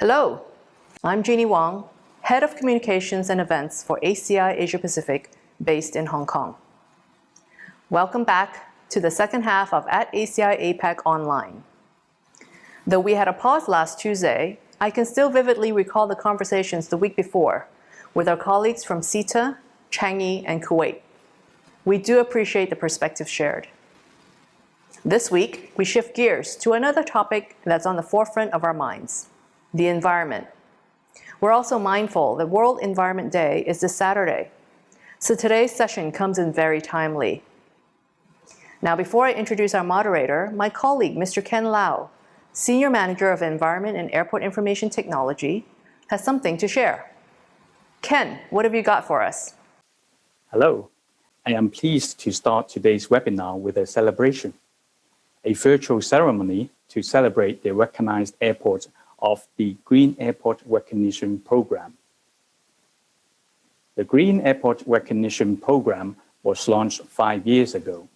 Hello, I'm Jeannie Wong, Head of Communications and Events for ACI Asia Pacific, based in Hong Kong. Welcome back to the second half of at ACI APAC Online. Though we had a pause last Tuesday, I can still vividly recall the conversations the week before with our colleagues from CETA, Changi, and Kuwait. We do appreciate the perspective shared. This week, we shift gears to another topic that's on the forefront of our minds: the environment. We're also mindful that World Environment Day is this Saturday, so today's session comes in very timely. Now, before I introduce our moderator, my colleague, Mr. Ken Lau, Senior Manager of Environment and Airport Information Technology, has something to share. Ken, what have you got for us? Hello, I am pleased to start today's webinar with a celebration, a virtual ceremony to celebrate the recognized airports of the Green Airport Recognition Program. The Green Airport Recognition Program was launched 5 years ago.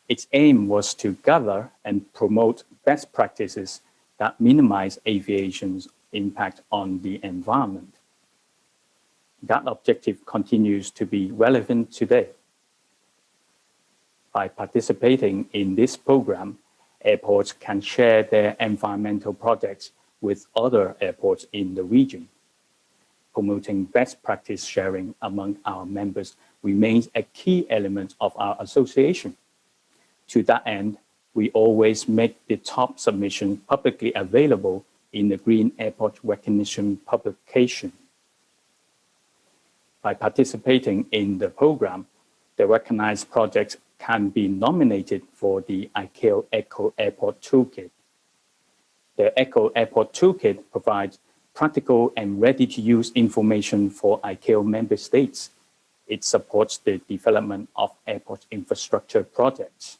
Its aim was to gather and promote best practices that minimize aviation's impact on the environment. That objective continues to be relevant today. By participating in this program, airports can share their environmental projects with other airports in the region. Promoting best practice sharing among our members remains a key element of our association. To that end, we always make the top submission publicly available in the Green Airport Recognition publication. By participating in the program, the recognized projects can be nominated for the ICAO Eco Airport Toolkit. The Eco Airport Toolkit provides practical and ready-to-use information for ICAO member states. It supports the development of airport infrastructure projects.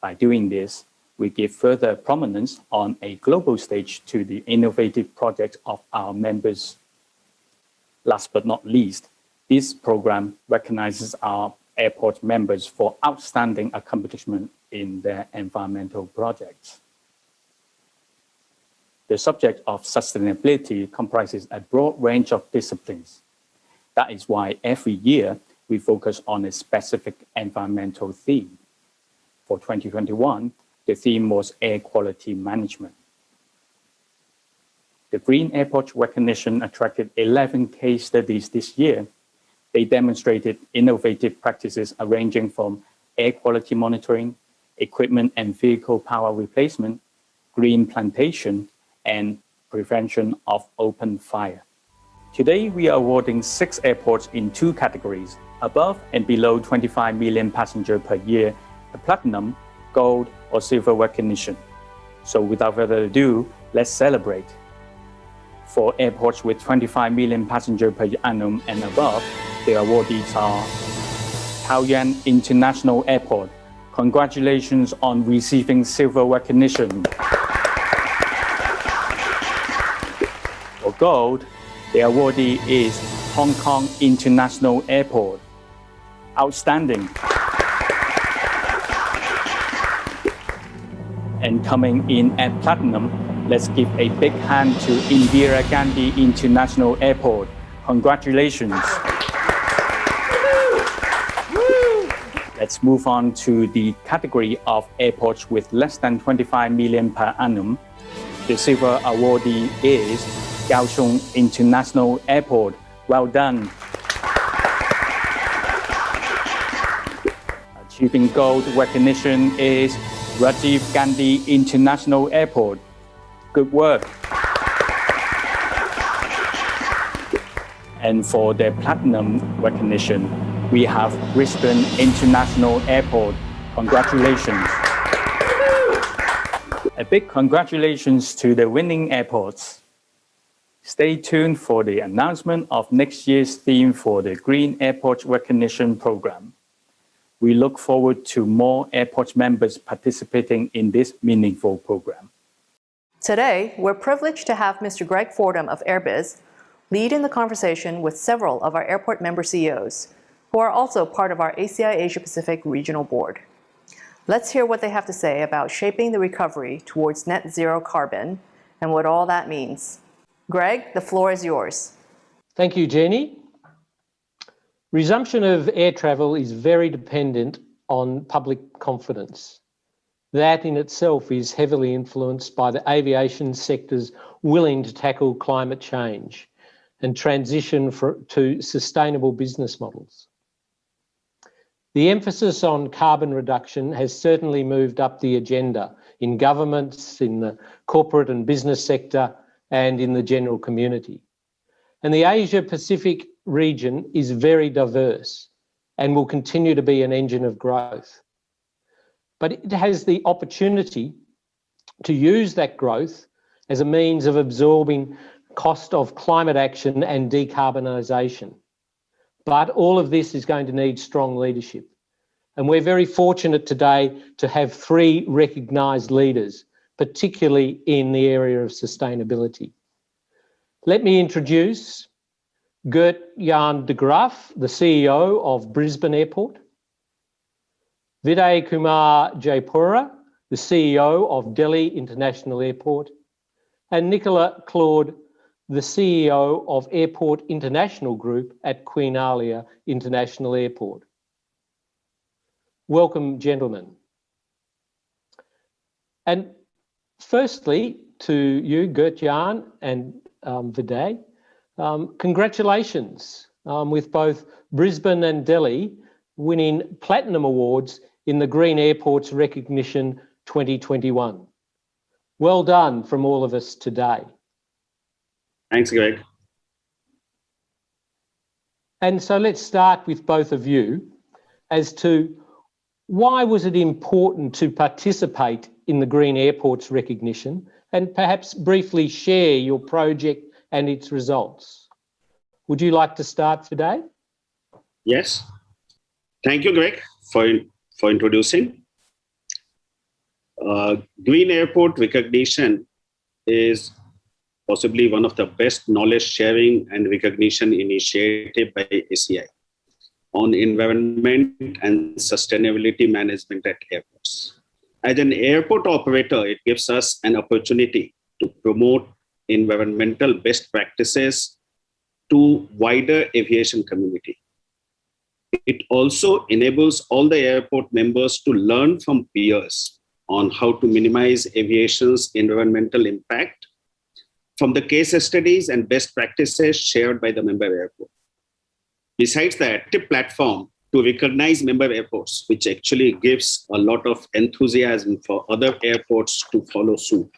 By doing this, we give further prominence on a global stage to the innovative projects of our members. Last but not least, this program recognizes our airport members for outstanding accomplishment in their environmental projects. The subject of sustainability comprises a broad range of disciplines. That is why every year we focus on a specific environmental theme. For 2021, the theme was air quality management. The Green Airport Recognition attracted 11 case studies this year. They demonstrated innovative practices ranging from air quality monitoring, equipment and vehicle power replacement, green plantation, and prevention of open fire. Today, we are awarding 6 airports in 2 categories: above and below 25 million passengers per year, a platinum, gold, or silver recognition. So without further ado, let's celebrate. For airports with 25 million passengers per annum and above, the awardees are Taoyuan International Airport. Congratulations on receiving silver recognition. For gold, the awardee is Hong Kong International Airport. Outstanding. And coming in at platinum, let's give a big hand to Indira Gandhi International Airport. Congratulations. Let's move on to the category of airports with less than 25 million per annum. The silver awardee is Kaohsiung International Airport. Well done. Achieving gold recognition is Rajiv Gandhi International Airport. Good work. And for the platinum recognition, we have Brisbane International Airport. Congratulations. A big congratulations to the winning airports. Stay tuned for the announcement of next year's theme for the Green Airport Recognition Program. We look forward to more airport members participating in this meaningful program. Today, we're privileged to have Mr. Greg Fordham of Airbiz lead in the conversation with several of our airport member CEOs, who are also part of our ACI Asia Pacific Regional Board. Let's hear what they have to say about shaping the recovery towards net zero carbon and what all that means. Greg, the floor is yours. Thank you, Jeannie. Resumption of air travel is very dependent on public confidence. That in itself is heavily influenced by the aviation sector's willing to tackle climate change and transition to sustainable business models. The emphasis on carbon reduction has certainly moved up the agenda in governments, in the corporate and business sector, and in the general community. And the Asia-Pacific region is very diverse and will continue to be an engine of growth. But it has the opportunity to use that growth as a means of absorbing cost of climate action and decarbonisation. But all of this is going to need strong leadership. And we're very fortunate today to have 3 recognised leaders, particularly in the area of sustainability. Let me introduce Gert-Jan de Graaf, the CEO of Brisbane Airport, Vinay Kumar Jaipura, the CEO of Delhi International Airport, and Nicolas Claude, the CEO of Airport International Group at Queen Alia International Airport. Welcome, gentlemen. And firstly, to you, Gert-Jan and Vinay, congratulations with both Brisbane and Delhi winning Platinum Awards in the Green Airports Recognition 2021. Well done from all of us today. Thanks, Greg. And so let's start with both of you as to why was it important to participate in the Green Airports Recognition, and perhaps briefly share your project and its results. Would you like to start today? Yes. Thank you, Greg, for introducing. Green Airport Recognition is possibly one of the best knowledge sharing and recognition initiative by ACI on environment and sustainability management at airports. As an airport operator, it gives us an opportunity to promote environmental best practices to wider aviation community. It also enables all the airport members to learn from peers on how to minimize aviation's environmental impact from the case studies and best practices shared by the member airport. Besides the active platform to recognize member airports, which actually gives a lot of enthusiasm for other airports to follow suit.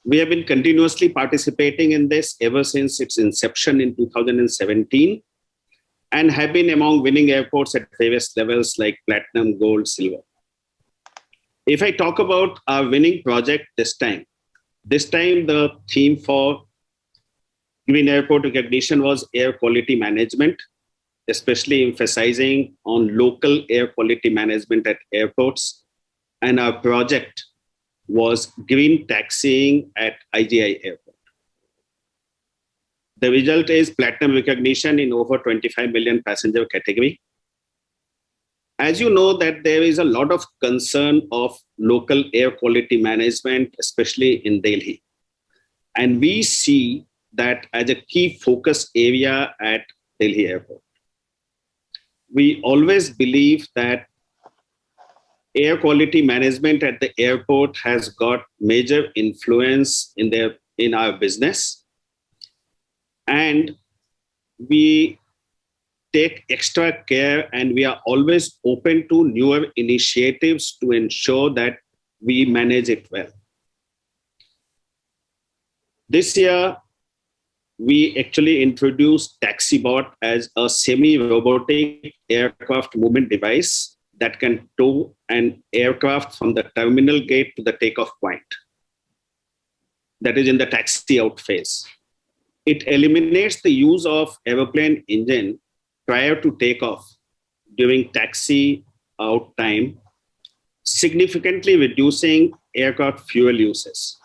We have been continuously participating in this ever since its inception in 2017 and have been among winning airports at various levels like platinum, gold, silver. If I talk about our winning project this time the theme for Green Airport Recognition was air quality management, especially emphasizing on local air quality management at airports. And our project was green taxiing at IGI Airport. The result is platinum recognition in over 25 million passenger category. As you know that there is a lot of concern of local air quality management, especially in Delhi. And we see that as a key focus area at Delhi Airport. We always believe that air quality management at the airport has got major influence in our business. And we take extra care and we are always open to newer initiatives to ensure that we manage it well. This year, we actually introduced TaxiBot as a semi-robotic aircraft movement device that can tow an aircraft from the terminal gate to the takeoff point. That is in the taxi out phase. It eliminates the use of aeroplane engine prior to takeoff during taxi out time, significantly reducing aircraft fuel uses,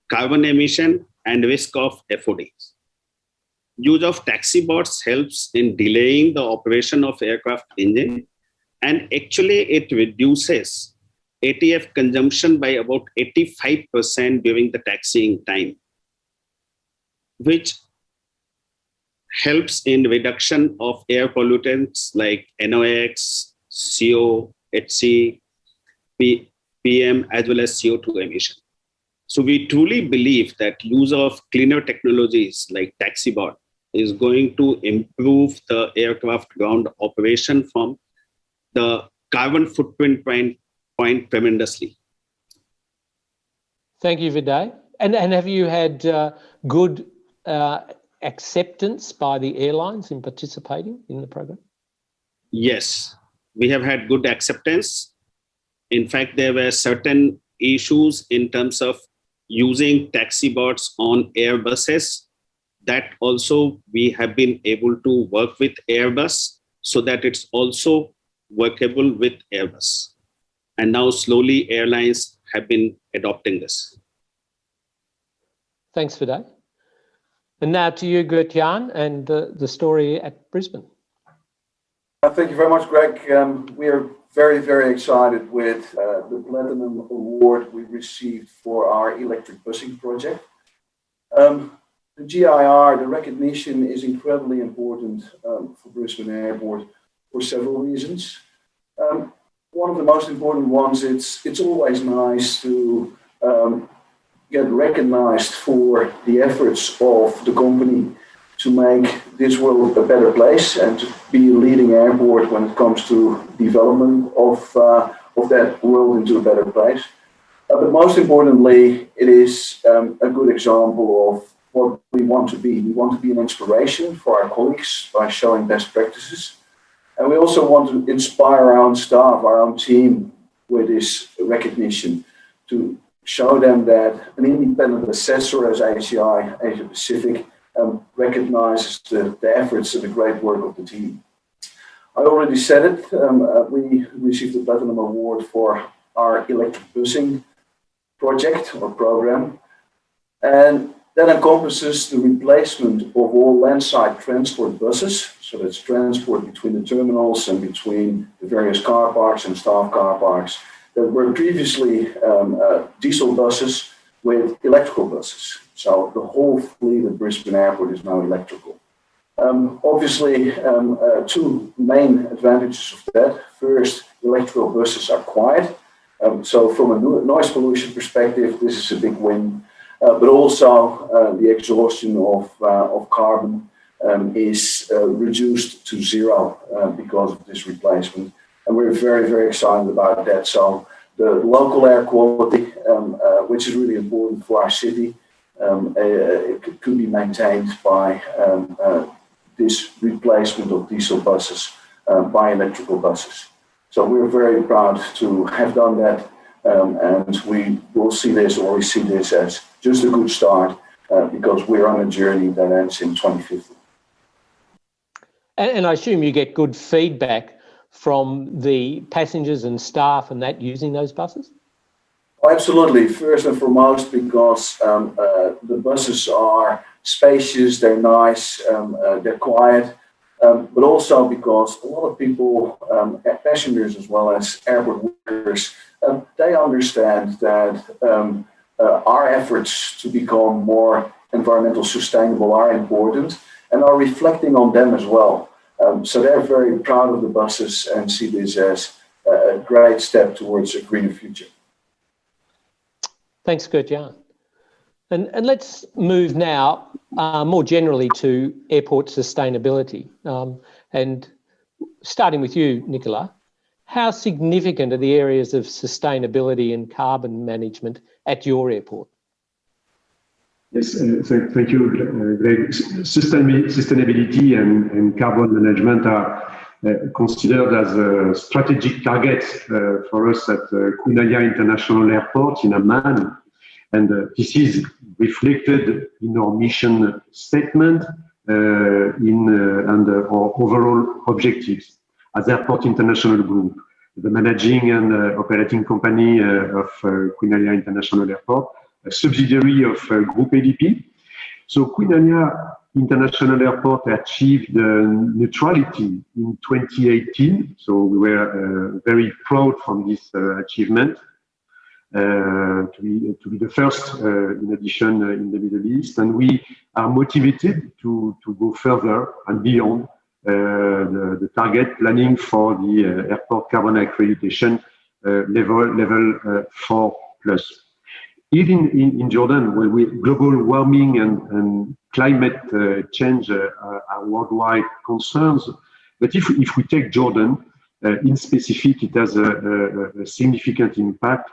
carbon emission, and risk of FODs. Use of taxi bots helps in delaying the operation of aircraft engine And actually, it reduces ATF consumption by about 85% during the taxiing time, which helps in reduction of air pollutants like NOx, CO, HC, PM, as well as CO2 emission. So we truly believe that use of cleaner technologies like taxibot is going to improve the aircraft ground operation from the carbon footprint point tremendously. Thank you, Viday. And have you had good acceptance by the airlines in participating in the program? Yes, we have had good acceptance. In fact, there were certain issues in terms of using taxi bots on Airbuses. That also we have been able to work with Airbus so that it's also workable with Airbus. And now slowly airlines have been adopting this. Thanks, Viday. And now to you, Gert-Jan, and the story at Brisbane. Thank you very much, Greg. We are very, very excited with the Platinum Award we received for our electric busing project. The GIR, the recognition, is incredibly important for Brisbane Airport for several reasons. One of the most important ones, it's always nice to get recognized for the efforts of the company to make this world a better place and to be a leading airport when it comes to development of that world into a better place. But most importantly, it is a good example of what we want to be. We want to be an inspiration for our colleagues by showing best practices. And we also want to inspire our own staff, our own team with this recognition to show them that an independent assessor as ACI Asia Pacific recognizes the efforts and the great work of the team. I already said it, we received the Platinum Award for our electric busing project or program. And that encompasses the replacement of all landside transport buses. So that's transport between the terminals and between the various car parks and staff car parks that were previously diesel buses with electrical buses. So the whole fleet at Brisbane Airport is now electrical. Obviously, two main advantages of that. First, electrical buses are quiet. So from a noise pollution perspective, this is a big win. But also the exhaustion of carbon is reduced to zero because of this replacement. And we're very, very excited about that. So the local air quality, which is really important for our city, it could be maintained by this replacement of diesel buses by electrical buses. So we're very proud to have done that. And we will see this, or we see this as just a good start because we're on a journey that ends in 2050. And I assume you get good feedback from the passengers and staff and that using those buses? Oh, absolutely. First and foremost, because the buses are spacious, they're nice, they're quiet, but also because a lot of people, passengers as well as airport workers, they understand that our efforts to become more environmental sustainable are important and are reflecting on them as well. So they're very proud of the buses and see this as a great step towards a greener future. Thanks, Gert-Jan. And let's move now more generally to airport sustainability. And starting with you, Nicolas, how significant are the areas of sustainability and carbon management at your airport? Yes, thank you, Greg. Sustainability and carbon management are considered as strategic targets for us at Cunaya International Airport in Amman. And this is reflected in our mission statement and our overall objectives as Airport International Group, the managing and operating company of Cunaya International Airport, a subsidiary of Group ADP. So Cunaya international airport achieved neutrality in 2018. So we were very proud from this achievement. To be the first, in addition, in the Middle East, and we are motivated to go further and beyond the target, planning for the airport carbon accreditation level 4+. Even in Jordan, where global warming and climate change are worldwide concerns, but if we take Jordan in specific, it has a significant impact.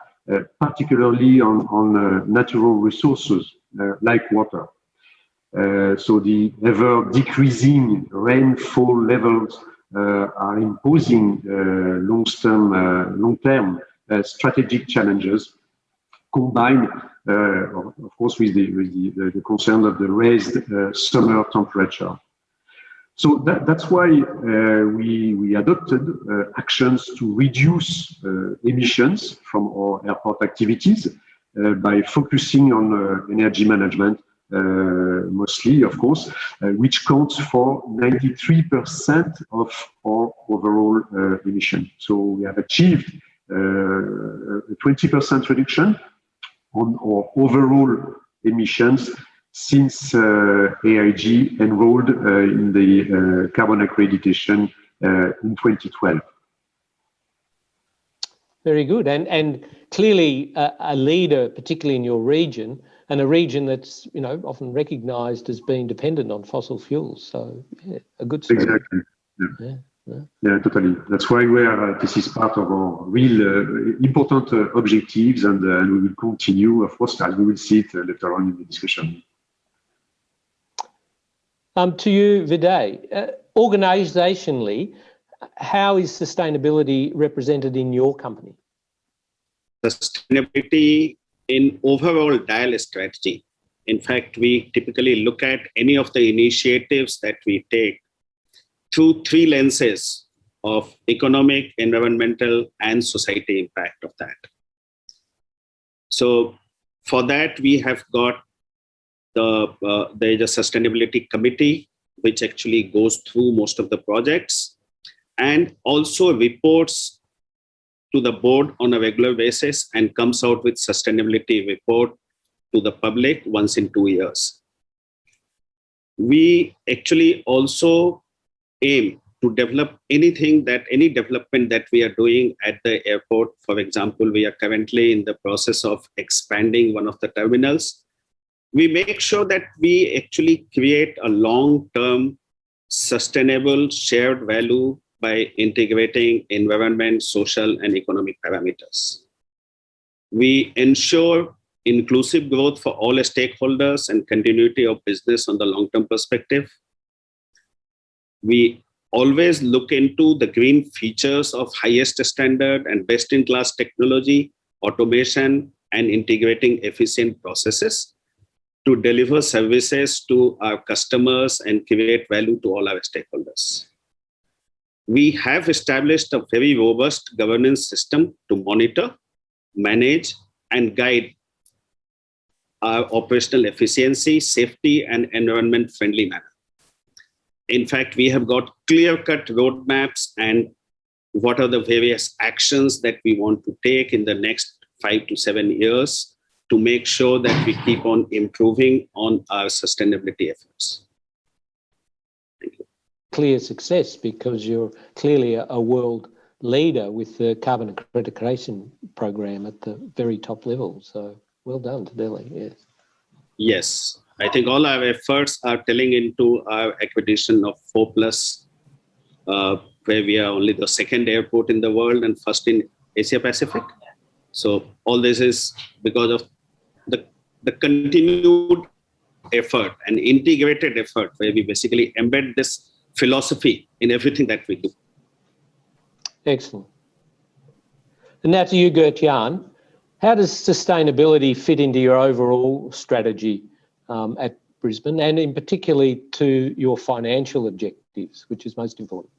Particularly on natural resources like water. So the ever decreasing rainfall levels are imposing long-term strategic challenges, combined, of course, with the concern of the raised summer temperature. So that's why we adopted actions to reduce emissions from our airport activities by focusing on energy management, mostly, of course, which counts for 93% of our overall emission. So we have achieved a 20% reduction on our overall emissions since AIG enrolled in the carbon accreditation in 2012. Very good, and clearly a leader, particularly in your region, and a region that's often recognised as being dependent on fossil fuels. So yeah, a good story. Exactly. Yeah, totally. That's why this is part of our real important objectives, and we will continue, of course, as we will see it later on in the discussion. To you, Viday, organisationally, how is sustainability represented in your company? Sustainability in overall DIAL strategy. In fact, we typically look at any of the initiatives that we take through three lenses of economic, environmental, and society impact of that. So for that, we have got there is a sustainability committee, which actually goes through most of the projects and also reports to the board on a regular basis and comes out with sustainability report to the public once in 2 years. We actually also aim to develop any development that we are doing at the airport. For example, we are currently in the process of expanding one of the terminals. We make sure that we actually create a long-term, sustainable, shared value by integrating environment, social, and economic parameters. We ensure inclusive growth for all stakeholders and continuity of business on the long-term perspective. We always look into the green features of highest standard and best-in-class technology, automation, and integrating efficient processes to deliver services to our customers and create value to all our stakeholders. We have established a very robust governance system to monitor, manage, and guide our operational efficiency, safety, and environment-friendly manner. In fact, we have got clear-cut roadmaps and what are the various actions that we want to take in the next 5 to 7 years to make sure that we keep on improving on our sustainability efforts. Thank you. Clear success, because you're clearly a world leader with the carbon accreditation program at the very top level. So well done to Delhi. Yes. Yes, I think all our efforts are telling into our accreditation of 4+, where we are only the second airport in the world and first in Asia Pacific. So all this is because of the continued effort and integrated effort, where we basically embed this philosophy in everything that we do. Excellent. And now to you, Gert-Jan. How does sustainability fit into your overall strategy at Brisbane, and in particularly to your financial objectives, which is most important?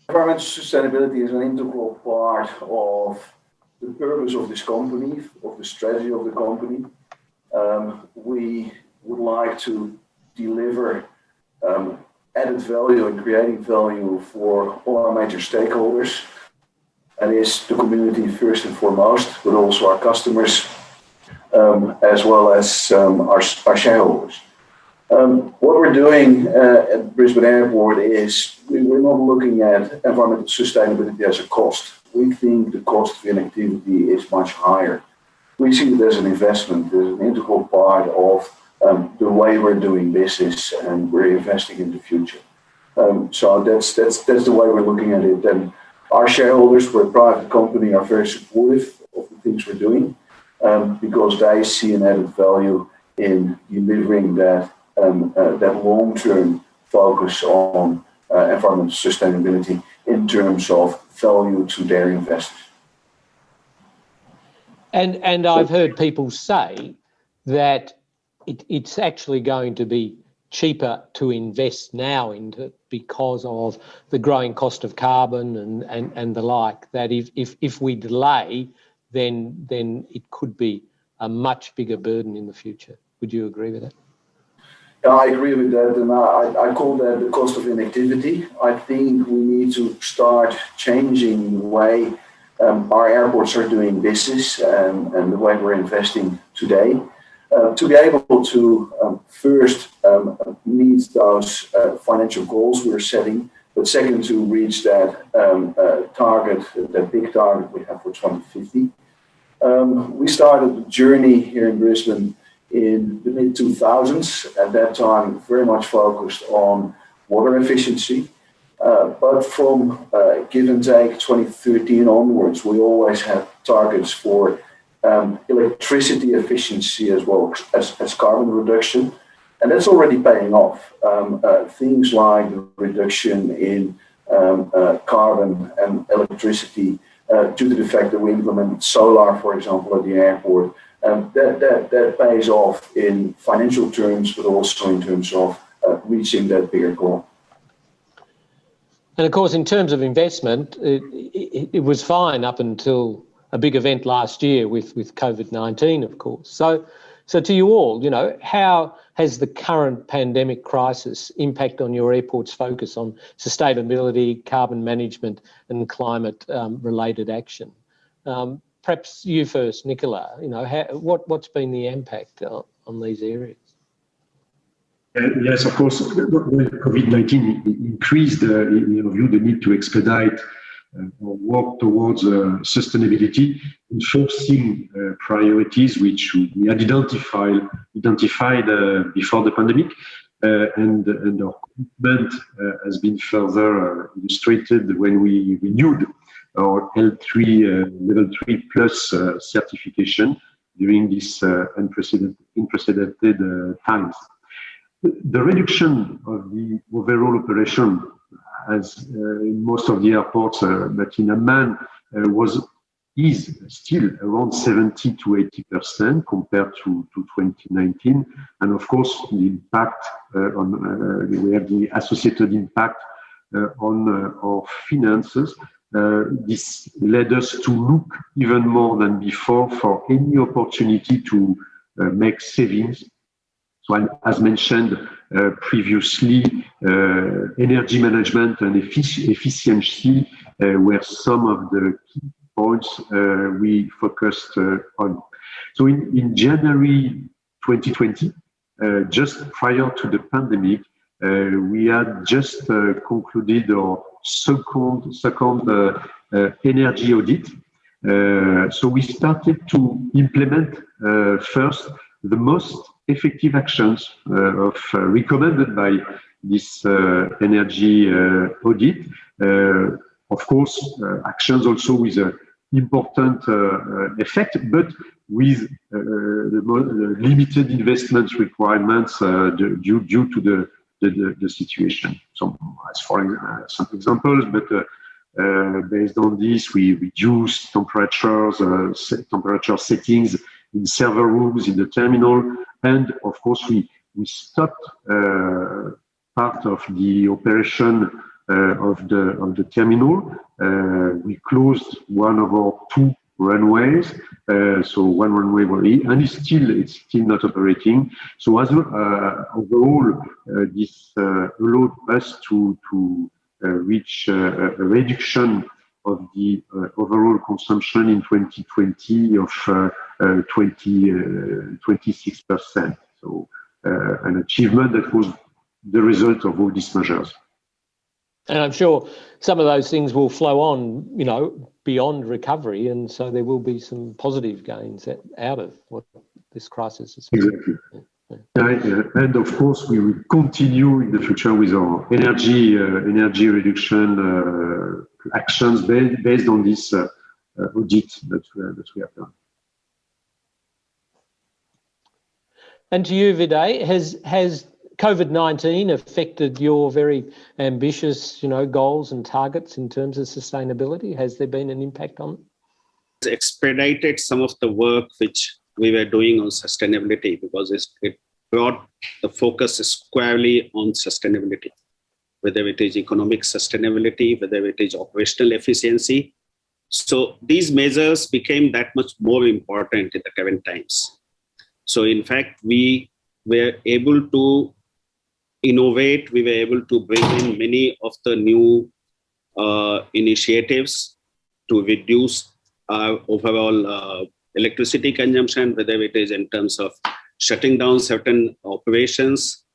Environmental sustainability is an integral part of the purpose of this company, of the strategy of the company. We would like to deliver added value and creating value for all our major stakeholders. That is the community first and foremost, but also our customers, as well as our shareholders. What we're doing at Brisbane Airport is we're not looking at environmental sustainability as a cost. We think the cost of inactivity is much higher. We see it as an investment, as an integral part of the way we're doing business, and we're investing in the future. So that's the way we're looking at it. And our shareholders, we're a private company, are very supportive of the things we're doing because they see an added value in delivering that long-term focus on environmental sustainability in terms of value to their investors. And I've heard people say that it's actually going to be cheaper to invest now into because of the growing cost of carbon and the like, that if we delay, then it could be a much bigger burden in the future. Would you agree with that? Yeah, I agree with that, and I call that the cost of inactivity. I think we need to start changing the way our airports are doing business and the way we're investing today. To be able to first meet those financial goals we're setting, but second to reach that target, that big target we have for 2050. We started the journey here in Brisbane in the mid-2000s. At that time, very much focused on water efficiency. But from give and take 2013 onwards, we always had targets for electricity efficiency as well as carbon reduction. And that's already paying off. Things like the reduction in carbon and electricity due to the fact that we implement solar, for example, at the airport, that pays off in financial terms, but also in terms of reaching that bigger goal. And of course, in terms of investment, it was fine up until a big event last year with COVID-19, of course. So to you all, how has the current pandemic crisis impact on your airport's focus on sustainability, carbon management and climate related action? Perhaps you first, Nicolas, what's been the impact on these areas? Yes, of course, when COVID-19 increased, in your view, the need to expedite or work towards sustainability, enforcing priorities which we had identified before the pandemic, and our commitment has been further illustrated when we renewed our L3 level 3 plus certification during this unprecedented times. The reduction of the overall operation, as in most of the airports, but in Amman, is still around 70 to 80% compared to 2019, and of course the impact we have the associated impact on our finances. This led us to look even more than before for any opportunity to make savings. So, as mentioned previously, energy management and efficiency were some of the key points we focused on. So in January 2020, just prior to the pandemic, we had just concluded our second energy audit. So we started to implement first the most effective actions recommended by this energy audit. Of course, actions also with an important effect, but with the limited investment requirements due to the situation. So, as for some examples, but based on this, we reduced temperature settings in server rooms in the terminal, and of course we stopped part of the operation of the terminal. We closed one of our two runways. So one runway only, and it's still not operating. So as overall, this allowed us to reach a reduction of the overall consumption in 2020 of 26%. So an achievement that was the result of all these measures. And I'm sure some of those things will flow on, you know, beyond recovery, and so there will be some positive gains out of what this crisis has been. Exactly. And of course, we will continue in the future with our energy reduction actions based on this audit that we have done. And to you, Viday, has COVID-19 affected your very ambitious, you know, goals and targets in terms of sustainability? Has there been an impact on it? It's expedited some of the work which we were doing on sustainability, because it brought the focus squarely on sustainability, whether it is economic sustainability, whether it is operational efficiency. So these measures became that much more important in the current times. So in fact, we were able to innovate, we were able to bring in many of the new initiatives to reduce our overall electricity consumption, whether it is in terms of shutting down certain operations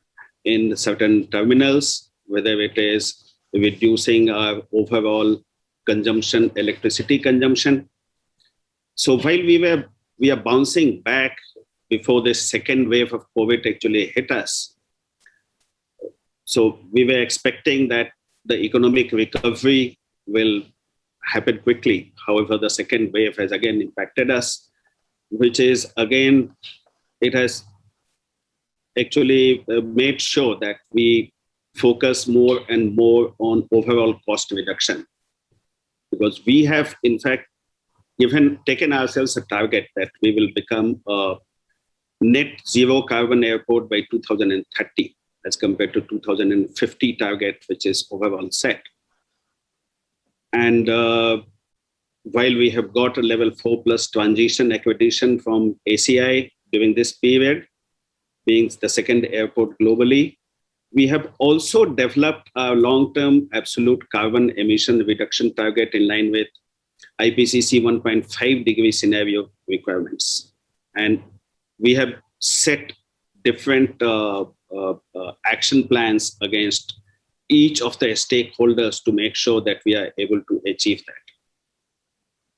in certain terminals, whether it is reducing our overall consumption, electricity consumption. So while we are bouncing back before this second wave of COVID actually hit us, so we were expecting that the economic recovery will happen quickly. However, the second wave has again impacted us, which is again, it has actually made sure that we focus more and more on overall cost reduction. Because we have, in fact, taken ourselves a target that we will become a net zero carbon airport by 2030, as compared to 2050 target, which is overall set. And while we have got a level 4+ transition accreditation from ACI during this period, being the second airport globally, we have also developed a long-term absolute carbon emission reduction target in line with IPCC 1.5 degree scenario requirements. And we have set different action plans against each of the stakeholders to make sure that we are able to achieve that.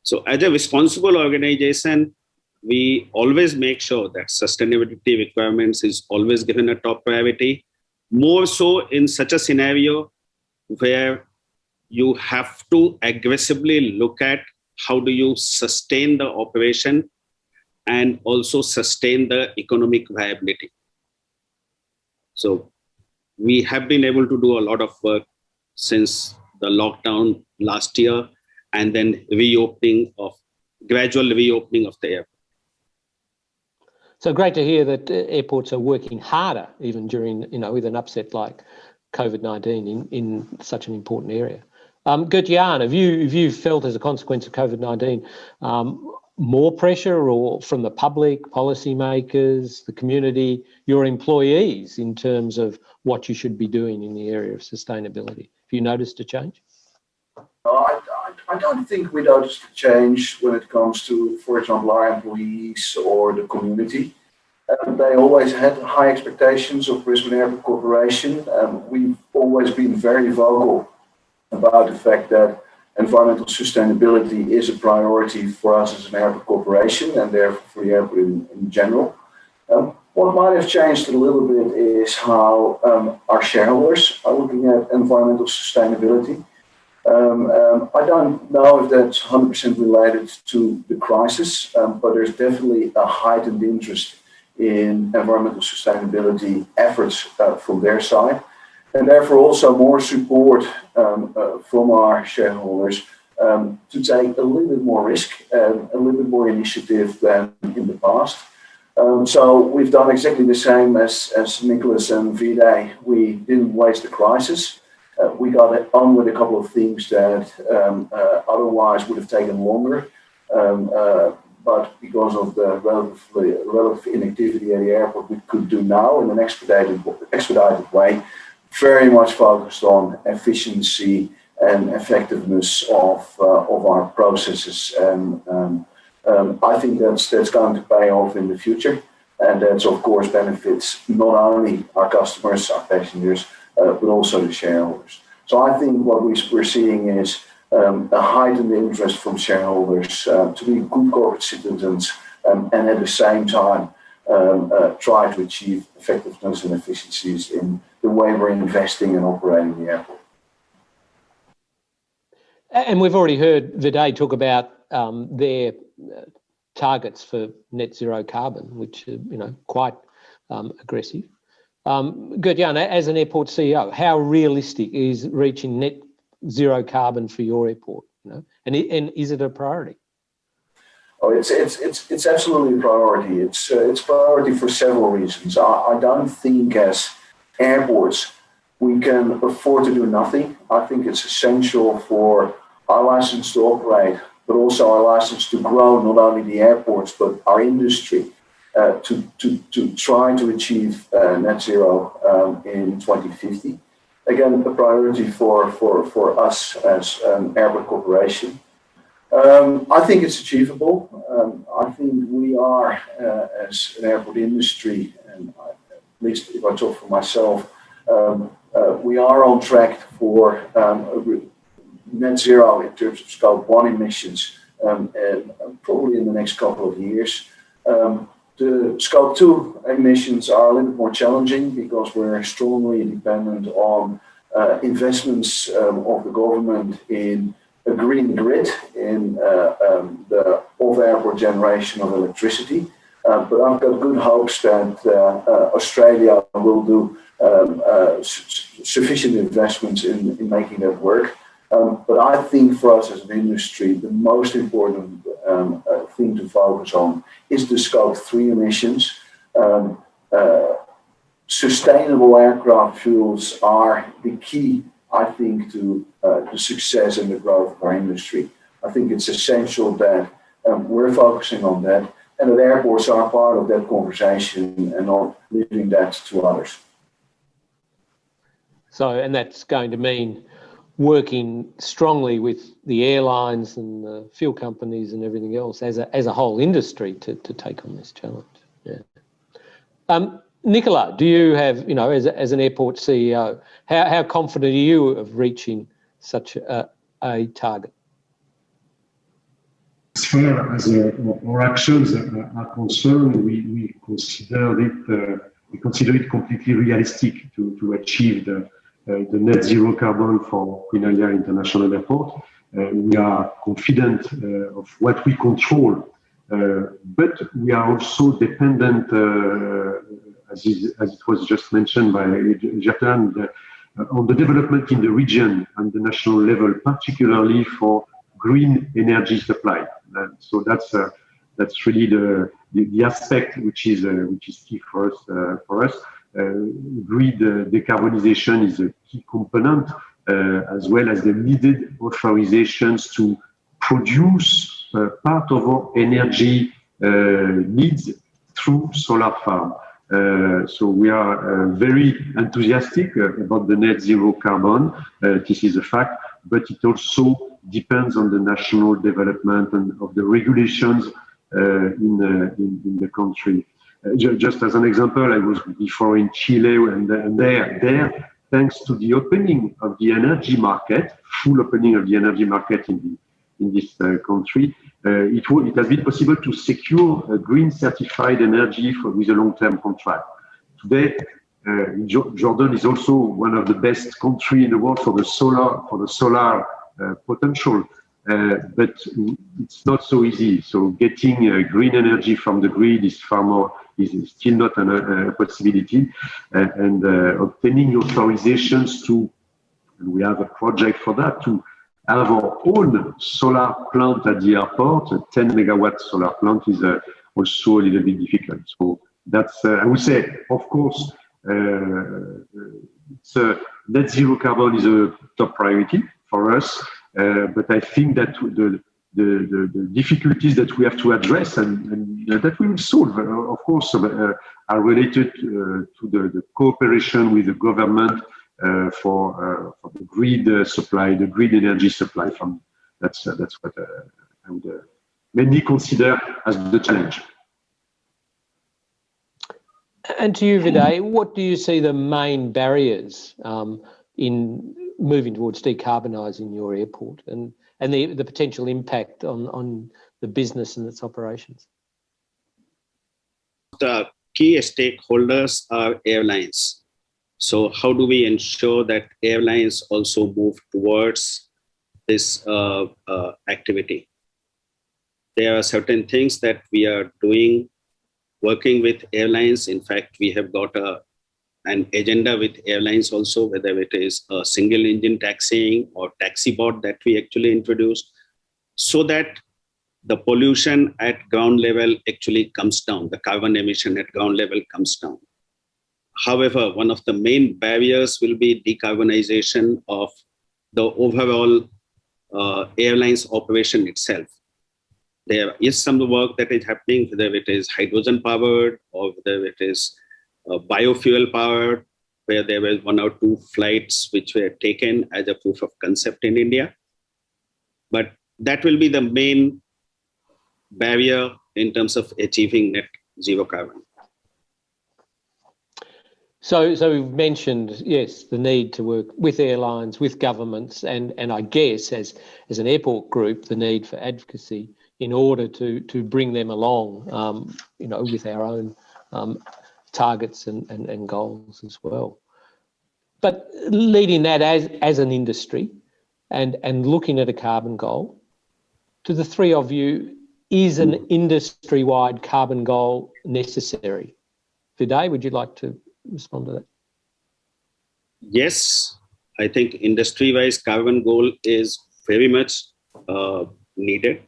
So as a responsible organization, we always make sure that sustainability requirements is always given a top priority, more so in such a scenario where you have to aggressively look at how do you sustain the operation and also sustain the economic viability. So we have been able to do a lot of work since the lockdown last year, and then gradual reopening of the airport. So great to hear that airports are working harder, even during, you know, with an upset like COVID-19 in such an important area. Gert-Jan, have you felt as a consequence of COVID-19 more pressure, or from the public, policymakers, the community, your employees, in terms of what you should be doing in the area of sustainability? Have you noticed a change? I don't think we noticed a change when it comes to, for example, our employees or the community. They always had high expectations of Brisbane Airport Corporation. We've always been very vocal about the fact that environmental sustainability is a priority for us as an airport corporation, and therefore for the airport in general. What might have changed a little bit is how our shareholders are looking at environmental sustainability. I don't know if that's 100% related to the crisis, but there's definitely a heightened interest in environmental sustainability efforts from their side, and therefore also more support from our shareholders to take a little bit more risk and a little bit more initiative than in the past. So we've done exactly the same as Nicolas and Viday. We didn't waste the crisis. We got on with a couple of things that otherwise would have taken longer. but because of the relative inactivity at the airport, we could do now in an expedited way, very much focused on efficiency and effectiveness of our processes. And I think that's going to pay off in the future. And that's, of course, benefits not only our customers, our passengers, but also the shareholders. So I think what we're seeing is a heightened interest from shareholders to be good corporate citizens and at the same time try to achieve effectiveness and efficiencies in the way we're investing and operating the airport. And we've already heard Viday talk about their targets for net zero carbon, which are quite aggressive. Gert-Jan, as an airport CEO, how realistic is reaching net zero carbon for your airport? And is it a priority? Oh, it's absolutely a priority. It's a priority for several reasons. I don't think as airports we can afford to do nothing. I think it's essential for our license to operate, but also our license to grow not only the airports but our industry to try to achieve net zero in 2050. Again, a priority for us as an airport corporation. I think it's achievable. I think we are, as an airport industry, and at least if I talk for myself, we are on track for net zero in terms of Scope 1 emissions, and probably in the next couple of years. The Scope 2 emissions are a little bit more challenging because we're strongly dependent on investments of the government in a green grid, in the off-airport generation of electricity. But I've got good hopes that Australia will do sufficient investments in making that work. But I think for us as an industry, the most important thing to focus on is the Scope 3 emissions. Sustainable aircraft fuels are the key, I think, to the success and the growth of our industry. I think it's essential that we're focusing on that, and that airports are part of that conversation and not leaving that to others. So, and that's going to mean working strongly with the airlines and the fuel companies and everything else as a whole industry to take on this challenge. Yeah. Nicolas, do you have, as an airport CEO, how confident are you of reaching such a target? As far as our actions are concerned, we consider it completely realistic to achieve the net zero carbon for Queen Alia International Airport. We are confident of what we control, but we are also dependent, as it was just mentioned by Gert-Jan, on the development in the region and the national level, particularly for green energy supply. So that's really the aspect which is key for us. Grid decarbonization is a key component, as well as the needed authorizations to produce part of our energy needs through solar farm. So we are very enthusiastic about the net zero carbon. This is a fact, but it also depends on the national development and of the regulations in the country. Just as an example, I was before in Chile, and there, thanks to the opening of the energy market, full opening of the energy market in this country, it has been possible to secure a green certified energy with a long-term contract. Today, Jordan is also one of the best countries in the world for the solar potential, but it's not so easy. So getting green energy from the grid is still not a possibility, and obtaining authorizations and we have a project for that, to have our own solar plant at the airport. A 10 megawatt solar plant is also a little bit difficult. So that's, I would say, of course, net zero carbon is a top priority for us, but I think that the difficulties that we have to address and that we will solve, of course, are related to the cooperation with the government for the grid supply, the grid energy supply. That's what I would mainly consider as the challenge. And to you, Viday, what do you see the main barriers in moving towards decarbonising your airport and the potential impact on the business and its operations? The key stakeholders are airlines. So how do we ensure that airlines also move towards this activity? There are certain things that we are doing, working with airlines. In fact, we have got an agenda with airlines also, whether it is a single engine taxiing or taxi bot that we actually introduced, so that the pollution at ground level actually comes down, the carbon emission at ground level comes down. However, one of the main barriers will be decarbonization of the overall airlines operation itself. There is some work that is happening, whether it is hydrogen powered or whether it is biofuel powered, where there were 1 or 2 flights which were taken as a proof of concept in India. But that will be the main barrier in terms of achieving net zero carbon. So we've mentioned, yes, the need to work with airlines, with governments, and I guess as an airport group, the need for advocacy in order to bring them along, with our own targets and goals as well. But leading that as an industry and looking at a carbon goal, to the three of you, is an industry-wide carbon goal necessary? Viday, would you like to respond to that? Yes, I think industry-wise carbon goal is very much needed,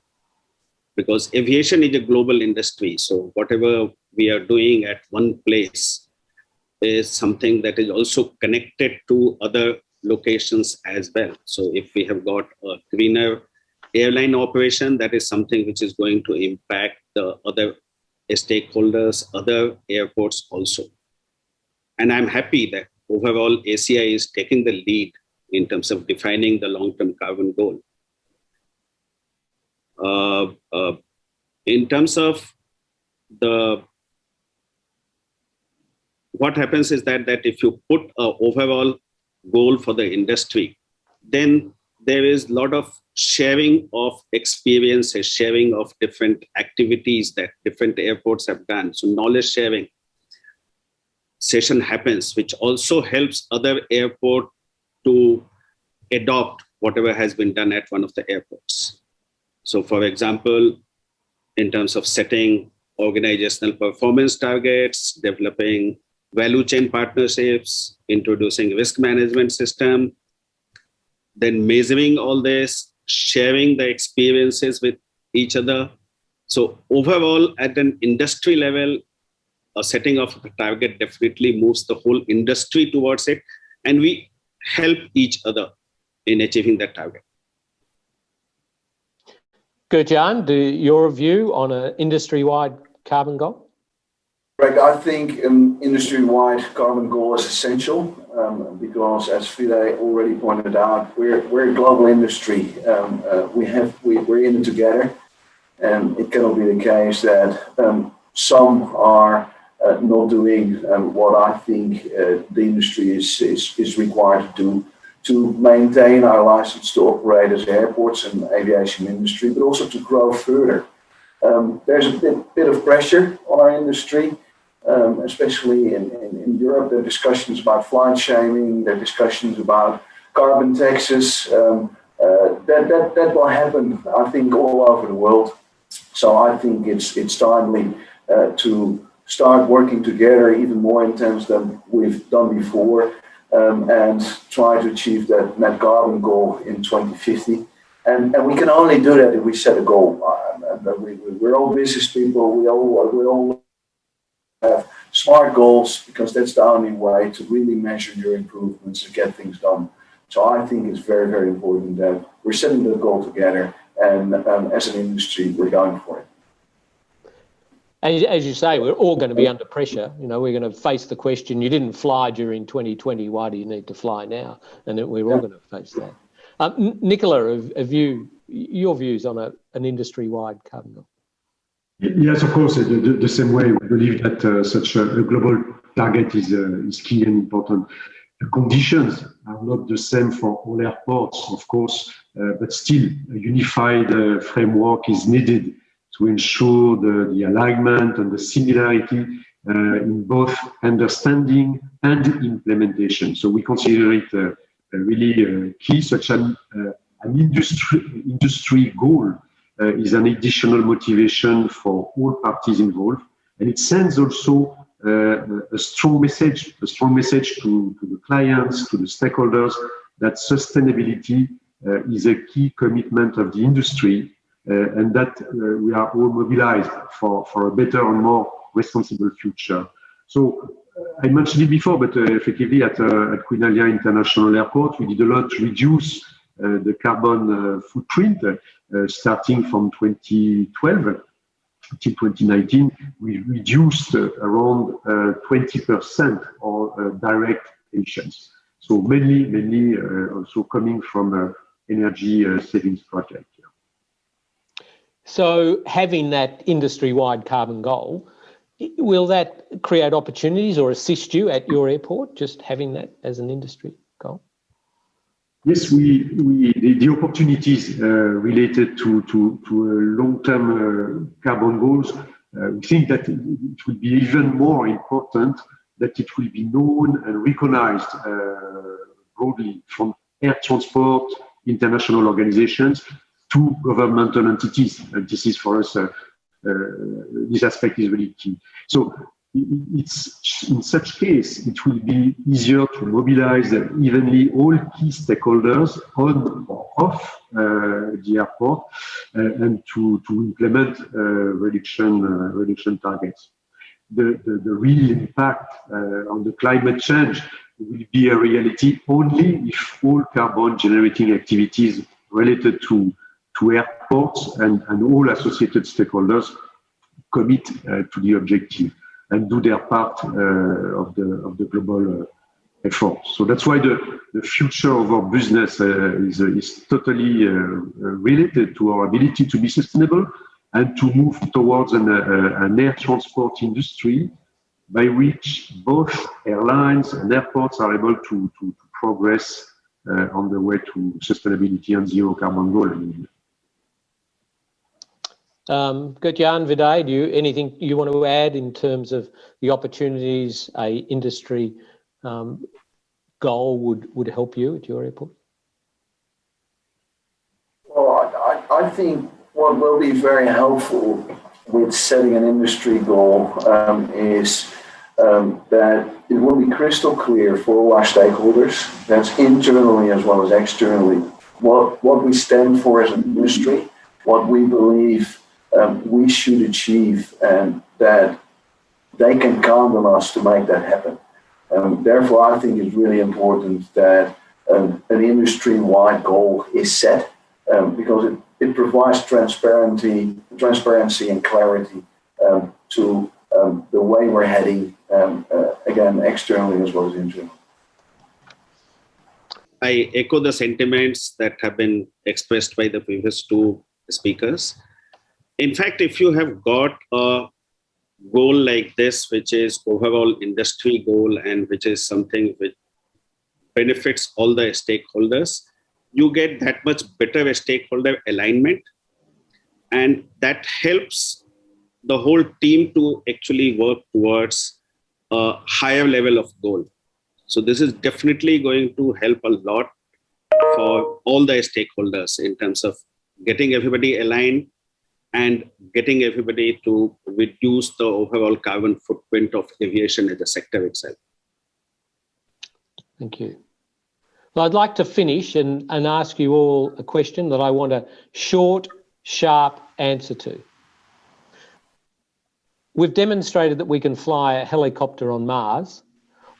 because aviation is a global industry. So whatever we are doing at one place is something that is also connected to other locations as well. So if we have got a greener airline operation, that is something which is going to impact the other stakeholders, other airports also. And I'm happy that overall ACI is taking the lead in terms of defining the long-term carbon goal. In terms of what happens is that if you put an overall goal for the industry, then there is a lot of sharing of experiences, sharing of different activities that different airports have done. So knowledge sharing session happens, which also helps other airports to adopt whatever has been done at one of the airports. So for example, in terms of setting organizational performance targets, developing value chain partnerships, introducing risk management system, then measuring all this, sharing the experiences with each other. So overall, at an industry level, a setting of a target definitely moves the whole industry towards it, and we help each other in achieving that target. Gert-Jan, your view on an industry-wide carbon goal? Greg, I think an industry-wide carbon goal is essential because, as Viday already pointed out, we're a global industry. We're in it together, and it cannot be the case that some are not doing what I think the industry is required to do to maintain our license to operate as airports and aviation industry, but also to grow further. There's a bit of pressure on our industry, especially in Europe. There are discussions about flight shaming, there are discussions about carbon taxes. That will happen, I think, all over the world. So I think it's timely to start working together even more intense than we've done before, and try to achieve that net carbon goal in 2050. And we can only do that if we set a goal. We're all business people. We all have smart goals, because that's the only way to really measure your improvements and get things done. So I think it's very, very important that we're setting the goal together And as an industry, we're going for it. As you say, we're all going to be under pressure. You know, we're going to face the question, you didn't fly during 2020, why do you need to fly now? And we're all going to face that. Nicolas, your views on an industry-wide carbon goal? Yes, of course, the same way. We believe that such a global target is key and important. The conditions are not the same for all airports, of course, but still a unified framework is needed to ensure the alignment and the similarity in both understanding and implementation. So we consider it really key. Such an industry goal is an additional motivation for all parties involved, and it sends also a strong message to the clients, to the stakeholders, that sustainability is a key commitment of the industry, and that we are all mobilized for a better and more responsible future. So I mentioned it before, but effectively at Queen Alia International Airport, we did a lot to reduce the carbon footprint, starting from 2012 until 2019, we reduced around 20% of direct emissions. So mainly also coming from energy savings project. So having that industry-wide carbon goal, will that create opportunities or assist you at your airport, just having that as an industry goal? Yes, the opportunities related to long-term carbon goals, we think that it will be even more important that it will be known and recognized broadly from air transport, international organizations to governmental entities. And this is for us, this aspect is really key. So it's in such case, it will be easier to mobilize evenly all key stakeholders on or off the airport and to implement reduction targets. The real impact on the climate change will be a reality only if all carbon generating activities related to airports and all associated stakeholders commit to the objective and do their part of the global effort. So that's why the future of our business is totally related to our ability to be sustainable and to move towards an air transport industry by which both airlines and airports are able to progress on the way to sustainability and zero carbon goal. Gert-Jan, Viday, anything you want to add in terms of the opportunities a industry goal would help you at your airport? Well, I think what will be very helpful with setting an industry goal is that it will be crystal clear for all our stakeholders, that's internally as well as externally, what we stand for as an industry, what we believe we should achieve, and that they can count on us to make that happen. Therefore, I think it's really important that an industry-wide goal is set because it provides transparency and clarity to the way we're heading, again, externally as well as internally. I echo the sentiments that have been expressed by the previous two speakers. In fact, if you have got a goal like this, which is overall industry goal and which is something which benefits all the stakeholders, you get that much better stakeholder alignment, and that helps the whole team to actually work towards a higher level of goal. So this is definitely going to help a lot for all the stakeholders in terms of getting everybody aligned and getting everybody to reduce the overall carbon footprint of aviation as a sector itself. Thank you. Well, I'd like to finish and ask you all a question that I want a short, sharp answer to. We've demonstrated that we can fly a helicopter on Mars.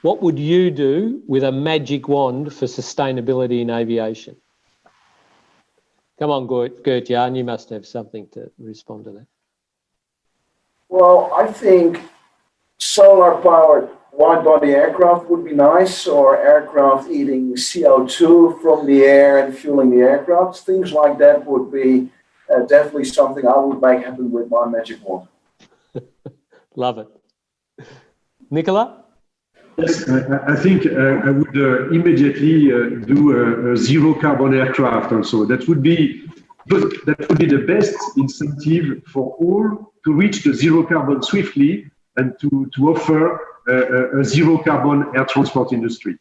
What would you do with a magic wand for sustainability in aviation? Come on, Gert-Jan, you must have something to respond to that. Well, I think solar-powered wide-body aircraft would be nice, or aircraft eating CO2 from the air and fueling the aircraft. Things like that would be definitely something I would make happen with my magic wand. Love it. Nicolas? Yes, I think I would immediately do a zero carbon aircraft also. That would be the best incentive for all to reach the zero carbon swiftly and to offer a zero carbon air transport industry.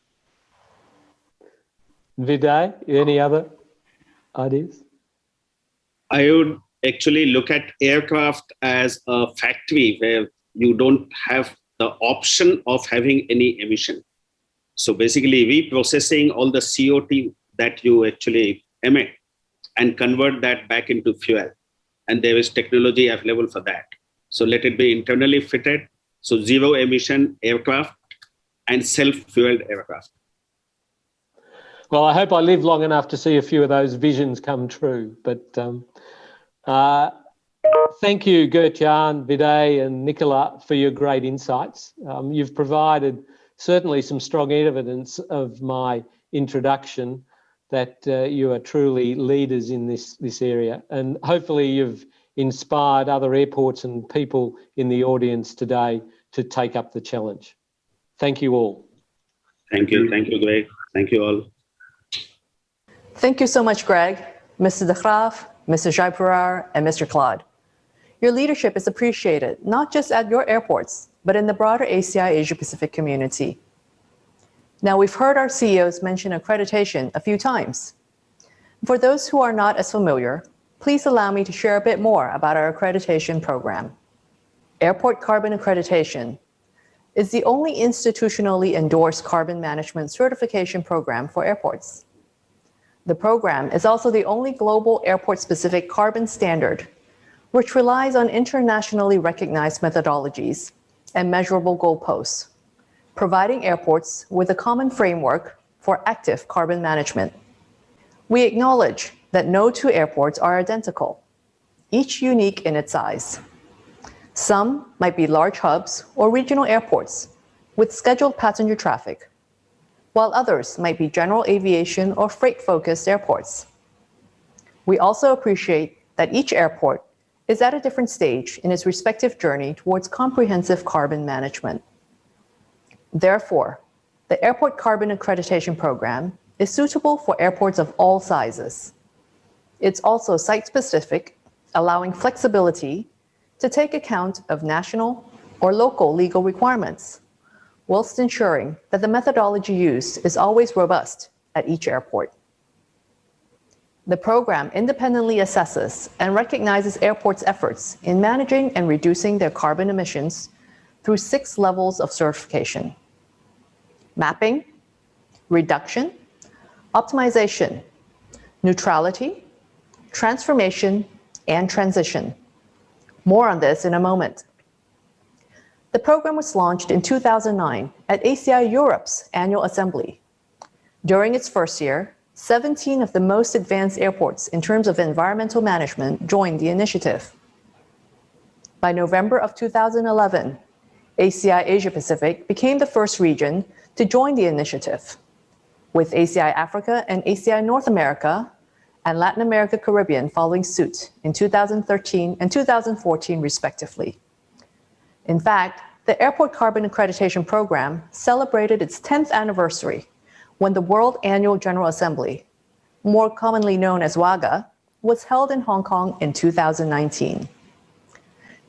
Viday, any other ideas? I would actually look at aircraft as a factory where you don't have the option of having any emission. So basically reprocessing all the CO2 that you actually emit and convert that back into fuel. And there is technology available for that. So let it be internally fitted. So zero emission aircraft and self-fueled aircraft. Well, I hope I live long enough to see a few of those visions come true. But thank you, Gert-Jan, Viday and Nicolas, for your great insights. You've provided certainly some strong evidence of my introduction that you are truly leaders in this area. And hopefully you've inspired other airports and people in the audience today to take up the challenge. Thank you all. Thank you, Greg. Thank you all. Thank you so much, Greg, Mr. De Graaf, Mr. Jaipurar, and Mr. Claude. Your leadership is appreciated, not just at your airports, but in the broader ACI Asia-Pacific community. Now, we've heard our CEOs mention accreditation a few times. For those who are not as familiar, please allow me to share a bit more about our accreditation program. Airport Carbon Accreditation is the only institutionally endorsed carbon management certification program for airports. The program is also the only global airport-specific carbon standard, which relies on internationally recognized methodologies and measurable goalposts, providing airports with a common framework for active carbon management. We acknowledge that no two airports are identical, each unique in its size. Some might be large hubs or regional airports with scheduled passenger traffic, while others might be general aviation or freight-focused airports. We also appreciate that each airport is at a different stage in its respective journey towards comprehensive carbon management. Therefore, the Airport Carbon Accreditation Program is suitable for airports of all sizes. It's also site-specific, allowing flexibility to take account of national or local legal requirements, whilst ensuring that the methodology used is always robust at each airport. The program independently assesses and recognizes airports' efforts in managing and reducing their carbon emissions through 6 levels of certification: mapping, reduction, optimization, neutrality, transformation, and transition. More on this in a moment. The program was launched in 2009 at ACI Europe's annual assembly. During its first year, 17 of the most advanced airports in terms of environmental management joined the initiative. By November of 2011, ACI Asia Pacific became the first region to join the initiative, with ACI Africa and ACI North America and Latin America Caribbean following suit in 2013 and 2014 respectively. In fact, the Airport Carbon Accreditation Program celebrated its 10th anniversary when the World Annual General Assembly, more commonly known as WAGA, was held in Hong Kong in 2019.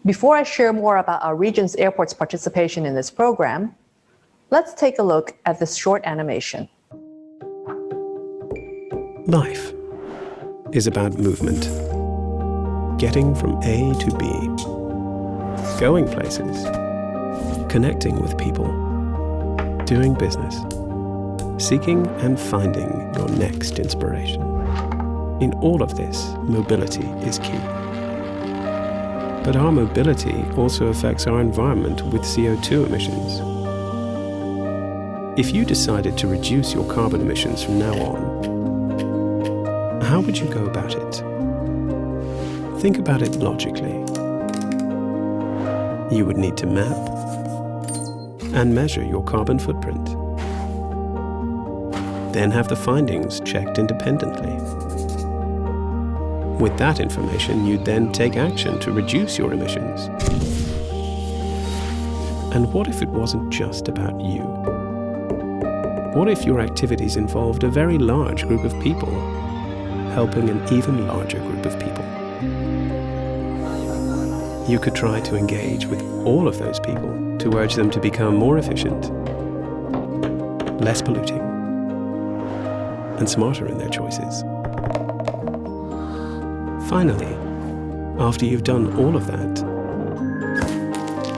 Before I share more about our region's airports' participation in this program, let's take a look at this short animation. Life is about movement. Getting from A to B. Going places. Connecting with people. Doing business. Seeking and finding your next inspiration. In all of this, mobility is key. But our mobility also affects our environment with CO2 emissions. If you decided to reduce your carbon emissions from now on, how would you go about it? Think about it logically. You would need to map and measure your carbon footprint. Then have the findings checked independently. With that information, you'd then take action to reduce your emissions. And what if it wasn't just about you? What if your activities involved a very large group of people, helping an even larger group of people? You could try to engage with all of those people to urge them to become more efficient, less polluting, and smarter in their choices. Finally, after you've done all of that,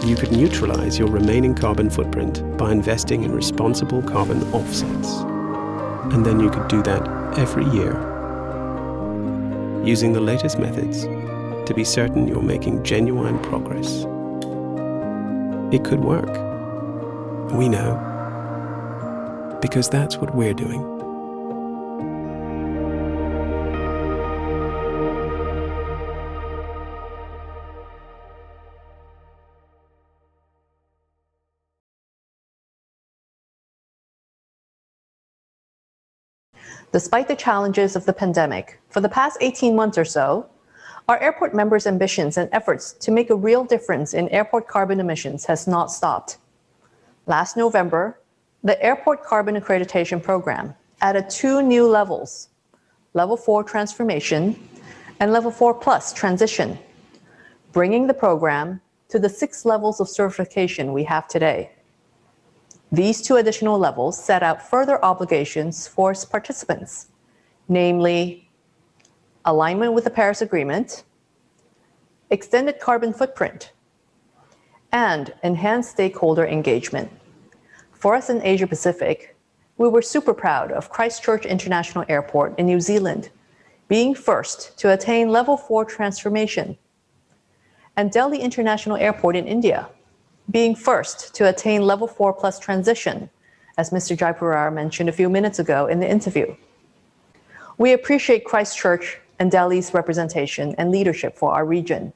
you could neutralize your remaining carbon footprint by investing in responsible carbon offsets. And then you could do that every year, using the latest methods to be certain you're making genuine progress. It could work. We know, because that's what we're doing. Despite the challenges of the pandemic, for the past 18 months or so, our airport members' ambitions and efforts to make a real difference in airport carbon emissions has not stopped. Last November, the Airport Carbon Accreditation Program added 2 new levels, Level 4 Transformation and Level 4 Plus Transition, bringing the program to the 6 levels of certification we have today. These 2 additional levels set out further obligations for its participants, namely alignment with the Paris Agreement, extended carbon footprint, and enhanced stakeholder engagement. For us in Asia Pacific, we were super proud of Christchurch International Airport in New Zealand being first to attain Level 4 transformation, and Delhi International Airport in India being first to attain Level 4 Plus transition, as Mr. Jaipurar mentioned a few minutes ago in the interview. We appreciate Christchurch and Delhi's representation and leadership for our region.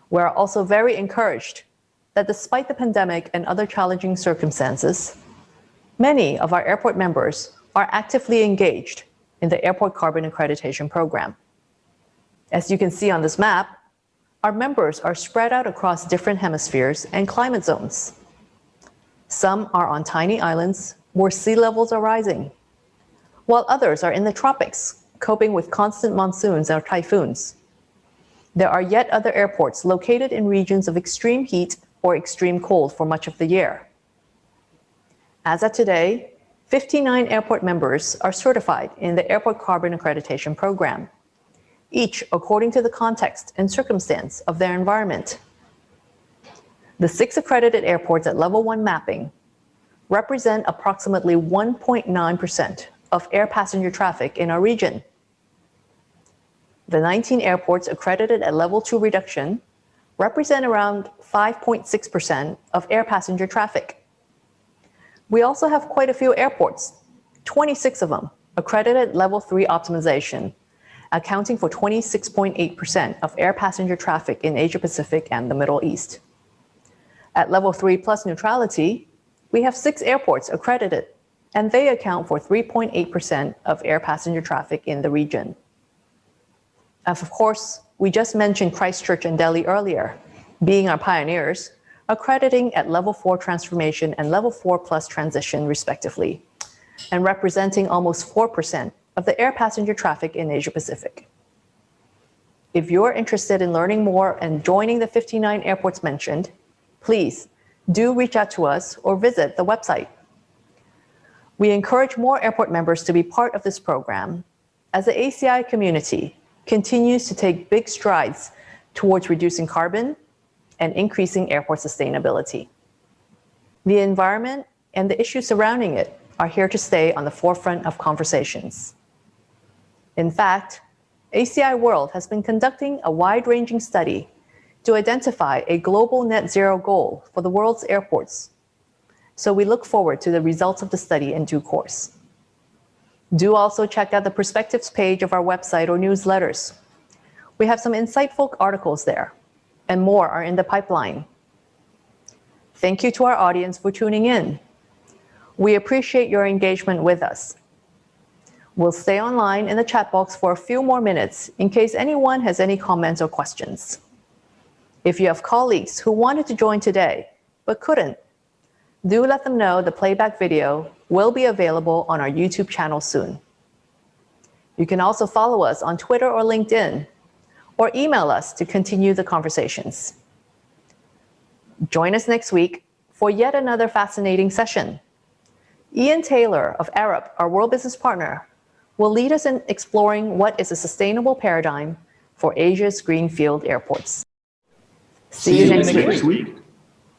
We're also very encouraged that despite the pandemic and other challenging circumstances, many of our airport members are actively engaged in the Airport Carbon Accreditation Program. As you can see on this map, our members are spread out across different hemispheres and climate zones. Some are on tiny islands where sea levels are rising, while others are in the tropics, coping with constant monsoons or typhoons. There are yet other airports located in regions of extreme heat or extreme cold for much of the year. As of today, 59 airport members are certified in the Airport Carbon Accreditation Program, each according to the context and circumstance of their environment. The 6 accredited airports at Level 1 mapping represent approximately 1.9% of air passenger traffic in our region. The 19 airports accredited at Level 2 reduction represent around 5.6% of air passenger traffic. We also have quite a few airports, 26 of them, accredited Level 3 optimization, accounting for 26.8% of air passenger traffic in Asia Pacific and the Middle East. At Level 3 Plus neutrality, we have 6 airports accredited, and they account for 3.8% of air passenger traffic in the region. And of course, we just mentioned Christchurch and Delhi earlier, being our pioneers, accrediting at Level 4 transformation and Level 4 Plus transition respectively, and representing almost 4% of the air passenger traffic in Asia Pacific. If you're interested in learning more and joining the 59 airports mentioned, please do reach out to us or visit the website. We encourage more airport members to be part of this program as the ACI community continues to take big strides towards reducing carbon and increasing airport sustainability. The environment and the issues surrounding it are here to stay on the forefront of conversations. In fact, ACI World has been conducting a wide-ranging study to identify a global net zero goal for the world's airports. So we look forward to the results of the study in due course. Do also check out the perspectives page of our website or newsletters. We have some insightful articles there, and more are in the pipeline. Thank you to our audience for tuning in. We appreciate your engagement with us. We'll stay online in the chat box for a few more minutes in case anyone has any comments or questions. If you have colleagues who wanted to join today but couldn't, do let them know the playback video will be available on our YouTube channel soon. You can also follow us on Twitter or LinkedIn, or email us to continue the conversations. Join us next week for yet another fascinating session. Ian Taylor of Arup, our World Business Partner, will lead us in exploring what is a sustainable paradigm for Asia's greenfield airports. See you next week.